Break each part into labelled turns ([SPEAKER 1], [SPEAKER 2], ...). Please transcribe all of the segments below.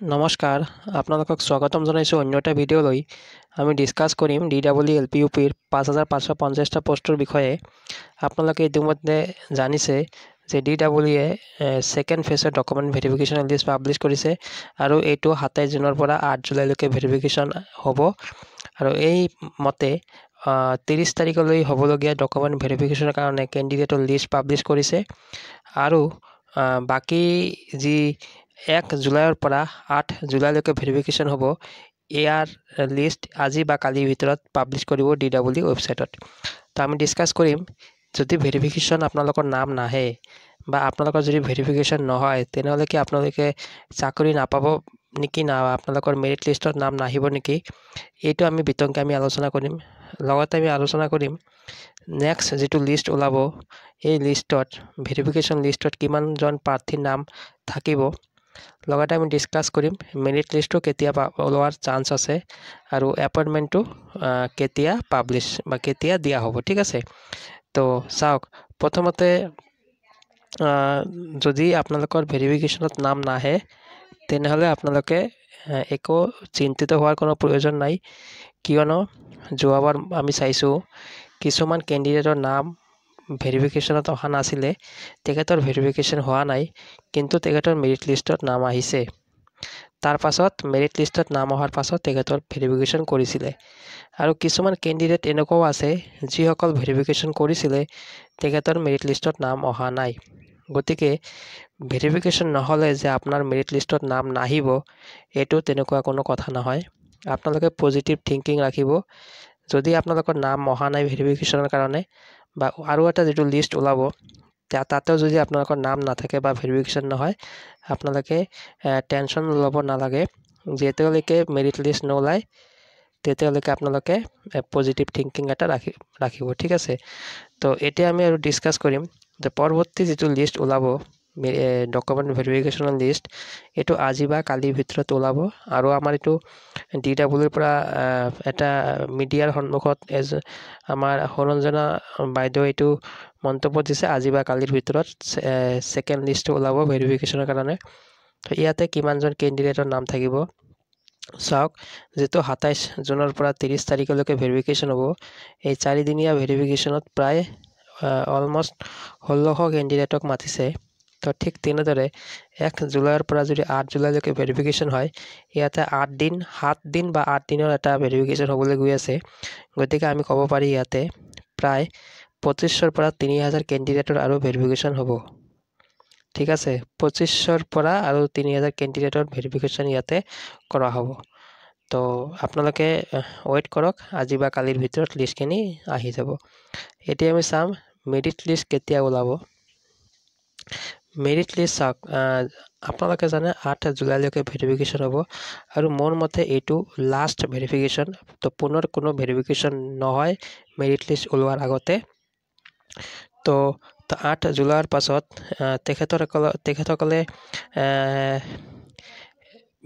[SPEAKER 1] নমস্কাৰ আপোনালোকক স্বাগতম জনাইছোঁ অন্য এটা ভিডিঅ'লৈ আমি ডিছকাছ কৰিম DEE LPUPৰ 5550টা পোষ্টৰ বিষয়ে আপোনালোকে ইতিমধ্যে জানিছে যে DEE সেকেন্ড ফেজৰ ডকুমেণ্ট ভেৰিফিকেশ্যন লিষ্ট পাব্লিছ কৰিছে আৰু এইটো 27 জুনৰ পৰা 8 জুলাইলৈকে ভেৰিফিকেশ্যন হ'ব আৰু এই মতে 30 তাৰিখলৈ হ'বলগীয়া ডকুমেণ্ট ভেৰিফিকেশ্যনৰ কাৰণে কেণ্ডিডেটৰ লিষ্ট পাব্লিছ কৰিছে আৰু বাকি যি 1 জুলাইৰ পৰা 8 জুলাইলৈকে ভেৰিফিকেশ্যন হ'ব ইয়াৰ লিষ্ট আজি বা কালিৰ ভিতৰত পাব্লিছ কৰিব DEE ৱেবছাইটত তো আমি ডিছকাছ কৰিম যদি ভেৰিফিকেশ্যন আপোনালোকৰ নাম নাহে বা আপোনালোকৰ যদি ভেৰিফিকেশ্যন নহয় তেনেহ'লে কি আপোনালোকে চাকৰি নাপাব নেকি না আপোনালোকৰ মেৰিট লিষ্টত নাম নাহিব নেকি এইটো আমি বিতংকে আলোচনা কৰিম লগতে আমি আলোচনা কৰিম নেক্সট যেটো লিষ্ট ওলাব এই লিষ্টত ভেৰিফিকেশ্যন লিষ্টত কিমানজন প্ৰাৰ্থীৰ নাম থাকিব লগতে আমি ডিছকাছ কৰিম মেৰিট লিষ্টটো কেতিয়া ওলোৱাৰ চান্স আছে আৰু এপইণ্টমেণ্টটো কেতিয়া পাব্লিছ বা কেতিয়া দিয়া হ'ব ঠিক আছে তো চাওক প্ৰথমতে যদি আপোনালোকৰ ভেৰিফিকেশ্যনত নাম নাহে তেনেহ'লে আপোনালোকে একো চিন্তিত হোৱাৰ কোনো প্ৰয়োজন নাই কিয়নো যোৱাবাৰ আমি চাইছোঁ কিছুমান কেণ্ডিডেটৰ নাম ভেৰিফিকেশ্যনত অহা নাছিলে তেখেতৰ ভেৰিফিকেশ্যন হোৱা নাই কিন্তু তেখেতৰ মেৰিট লিষ্টত নাম আহিছে তাৰ পাছত মেৰিট লিষ্টত নাম অহাৰ পাছত তেখেতৰ ভেৰিফিকেশ্যন কৰিছিলে আৰু কিছুমান কেণ্ডিডেট এনেকুৱাও আছে যিসকল ভেৰিফিকেশ্যন কৰিছিলে তেখেতৰ মেৰিট লিষ্টত নাম অহা নাই গতিকে ভেৰিফিকেশ্যন নহ'লে যে আপোনাৰ মেৰিট লিষ্টত নাম নাহিব এইটো তেনেকুৱা কোনো কথা নহয় আপোনালোকে পজিটিভ থিংকিং ৰাখিব যদি আপোনালোকৰ নাম অহা নাই ভেৰিফিকেশ্যনৰ কাৰণে বা আৰু এটা যেটো লিষ্ট ওলাব তাতেও যদি আপোনালোকৰ নাম নাথাকে বা ভেৰিফিকেশ্যন নহয় আপোনালোকে টেনশ্যন ল'ব নালাগে যেতিয়ালৈকে মেৰিট লিষ্ট নোলায় তেতিয়ালৈকে আপোনালোকে পজিটিভ থিংকিং এটা ৰাখিব ঠিক আছে তো এতিয়া আমি আৰু ডিছকাছ কৰিম যে পৰৱৰ্তী যেটো লিষ্ট ওলাব ডকুমেণ্ট ভেৰিফিকেশ্যনৰ লিষ্ট এইটো আজি বা কালিৰ ভিতৰত ওলাব আৰু আমাৰ এইটো DEEৰ পৰা এটা মিডিয়াৰ সন্মুখত আমাৰ সৰঞ্জনা বাইদেউ এইটো মন্তব্য দিছে আজি বা কালিৰ ভিতৰত সেকেন্ড লিষ্টটো ওলাব ভেৰিফিকেশ্যনৰ কাৰণে তো ইয়াতে কিমানজন কেণ্ডিডেটৰ নাম থাকিব চাওক যেটো 27 জুনৰ পৰা 30 তাৰিখলৈকে ভেৰিফিকেশ্যন হ'ব এই 4 দিনীয়া ভেৰিফিকেশ্যনত প্ৰায় অলমোষ্ট 1600 কেণ্ডিডেটক মাতিছে তো ঠিক তেনেদৰে 1 জুলাইৰ পৰা যদি 8 জুলাইলৈকে ভেৰিফিকেশ্যন হয় ইয়াতে 7 দিন বা 8 দিনৰ এটা ভেৰিফিকেশ্যন হ'বলৈ গৈ আছে গতিকে আমি ক'ব পাৰি ইয়াতে প্ৰায় 2500 পৰা 3000 কেণ্ডিডেটৰ আৰু ভেৰিফিকেশ্যন হ'ব ঠিক আছে 2500 পৰা আৰু 3000 কেণ্ডিডেটৰ ভেৰিফিকেশ্যন ইয়াতে কৰা হ'ব তো আপোনালোকে ওয়েট কৰক আজি বা কালিৰ ভিতৰত লিষ্টখিনি আহি যাব এতিয়া আমি চাম মেৰিট লিষ্ট কেতিয়া ওলাব মেৰিট লিষ্ট চাওক আপোনালোকে জানে 8 জুলাইলৈকে ভেৰিফিকেশ্যন হ'ব আৰু মোৰ মতে এইটো লাষ্ট ভেৰিফিকেশ্যন তো পুনৰ কোনো ভেৰিফিকেশ্যন নহয় মেৰিট লিষ্ট ওলোৱাৰ আগতে তো 8 জুলাইৰ পাছত তেখেতসকলে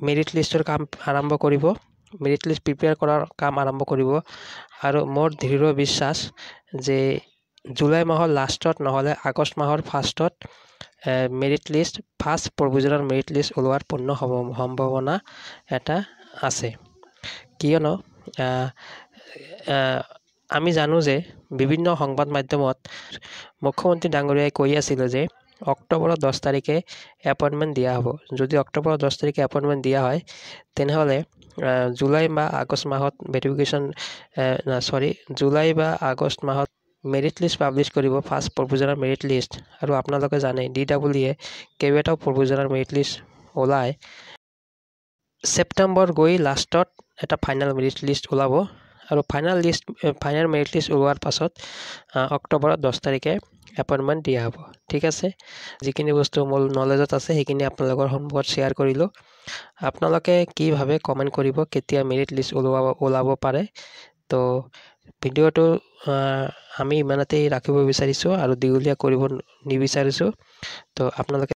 [SPEAKER 1] মেৰিট লিষ্টৰ কাম আৰম্ভ কৰিব মেৰিট লিষ্ট প্ৰিপেয়াৰ কৰাৰ কাম আৰম্ভ কৰিব আৰু মোৰ দৃঢ় বিশ্বাস যে জুলাই মাহৰ লাষ্টত নহ'লে আগষ্ট মাহৰ ফাৰ্ষ্টত merit list first provisional merit list ওলোৱাৰ পূৰ্ণ সম্ভাৱনা এটা আছে কিয়নো আমি জানো যে বিভিন্ন সংবাদ মাধ্যমত মুখ্যমন্ত্ৰী ডাঙৰীয়াই কৈ আছিল যে অক্টোবৰৰ 10 তাৰিখে এপইণ্টমেণ্ট দিয়া হ'ব যদি অক্টোবৰৰ 10 তাৰিখে এপইণ্টমেণ্ট দিয়া হয় তেনেহ'লে জুলাই বা আগষ্ট মাহত ভেৰিফিকেশ্যন জুলাই বা আগষ্ট মাহত মেৰিট লিষ্ট পাব্লিছ কৰিব ফাৰ্ষ্ট প্ৰভিজনেল মেৰিট লিষ্ট আৰু আপোনালোকে জানে DEE কেইবাটাও প্ৰভিজনেল মেৰিট লিষ্ট ওলায় ছেপ্টেম্বৰ গৈ লাষ্টত এটা ফাইনেল মেৰিট লিষ্ট ওলাব আৰু ফাইনেল মেৰিট লিষ্ট ওলোৱাৰ পাছত অক্টোবৰৰ 10 তাৰিখে এপইণ্টমেণ্ট দিয়া হ'ব ঠিক আছে যিখিনি বস্তু মোৰ নলেজত আছে সেইখিনি আপোনালোকৰ সন্মুখত শ্বেয়াৰ কৰিলোঁ আপোনালোকে কি ভাবে কমেণ্ট কৰিব কেতিয়া মেৰিট লিষ্ট ওলাব পাৰে তো ভিডিঅ'টো আমি ইমানতেই ৰাখিব বিচাৰিছোঁ আৰু দীঘলীয়া কৰিব নিবিচাৰিছোঁ তো আপোনালোকে